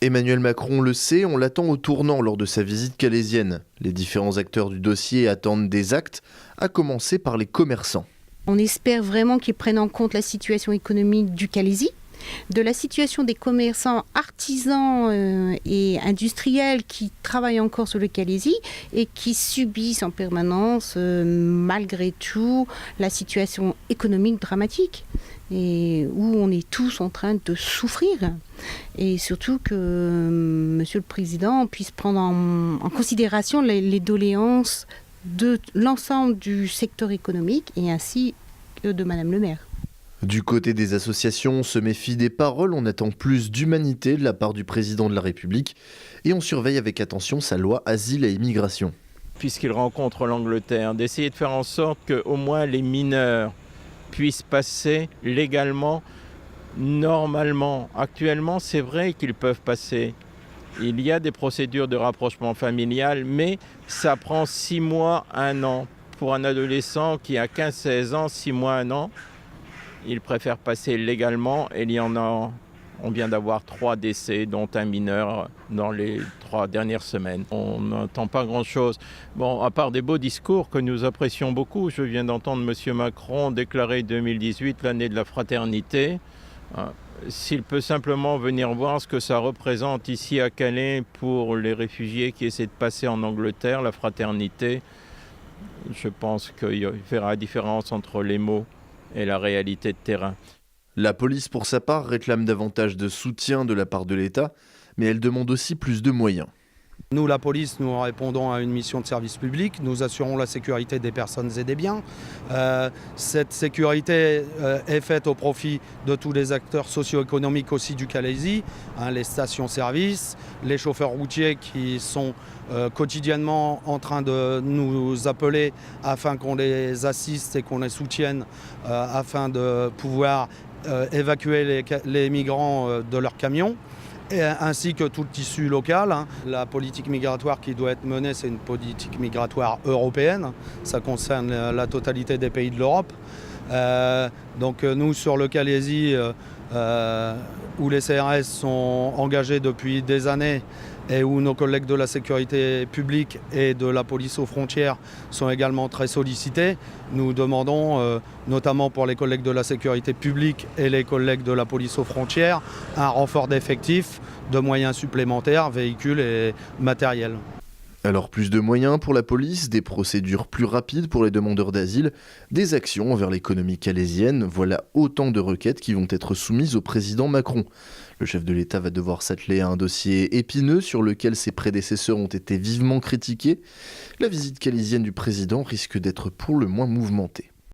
Emmanuel Macron le sait, on l'attend au tournant lors de sa visite calaisienne. Les différents acteurs du dossier attendent des actes, à commencer par les commerçants. On espère vraiment qu'ils prennent en compte la situation économique du Calaisis, de la situation des commerçants artisans et industriels qui travaillent encore sur le Calaisis et qui subissent en permanence, malgré tout, la situation économique dramatique et où on est tous en train de souffrir. Et surtout que Monsieur le Président puisse prendre en considération les doléances de l'ensemble du secteur économique et ainsi que de Madame le maire. Du côté des associations, on se méfie des paroles, on attend plus d'humanité de la part du président de la République et on surveille avec attention sa loi asile et immigration. Puisqu'il rencontre l'Angleterre, d'essayer de faire en sorte qu'au moins les mineurs puissent passer légalement, normalement. Actuellement, c'est vrai qu'ils peuvent passer. Il y a des procédures de rapprochement familial, mais ça prend 6 mois, 1 an. Pour un adolescent qui a 15-16 ans, 6 mois, 1 an, il préfère passer légalement. Et il y en a, on vient d'avoir 3 décès, dont un mineur dans les 3 dernières semaines. On n'entend pas grand-chose. Bon, à part des beaux discours que nous apprécions beaucoup, je viens d'entendre M. Macron déclarer 2018 l'année de la fraternité. S'il peut simplement venir voir ce que ça représente ici à Calais pour les réfugiés qui essaient de passer en Angleterre, la fraternité, je pense qu'il verra la différence entre les mots et la réalité de terrain. La police, pour sa part, réclame davantage de soutien de la part de l'État, mais elle demande aussi plus de moyens. Nous, la police, nous répondons à une mission de service public. Nous assurons la sécurité des personnes et des biens. Cette sécurité est faite au profit de tous les acteurs socio-économiques aussi du Calaisis, les stations-service, les chauffeurs routiers qui sont quotidiennement en train de nous appeler afin qu'on les assiste et qu'on les soutienne afin de pouvoir évacuer les migrants de leurs camions. Ainsi que tout le tissu local. La politique migratoire qui doit être menée, c'est une politique migratoire européenne. Ça concerne la totalité des pays de l'Europe. Donc nous, sur le Calaisis, où les CRS sont engagés depuis des années et où nos collègues de la sécurité publique et de la police aux frontières sont également très sollicités, nous demandons, notamment pour les collègues de la sécurité publique et les collègues de la police aux frontières, un renfort d'effectifs, de moyens supplémentaires, véhicules et matériels. Alors plus de moyens pour la police, des procédures plus rapides pour les demandeurs d'asile, des actions envers l'économie calaisienne, voilà autant de requêtes qui vont être soumises au président Macron. Le chef de l'État va devoir s'atteler à un dossier épineux sur lequel ses prédécesseurs ont été vivement critiqués. La visite calaisienne du président risque d'être pour le moins mouvementée.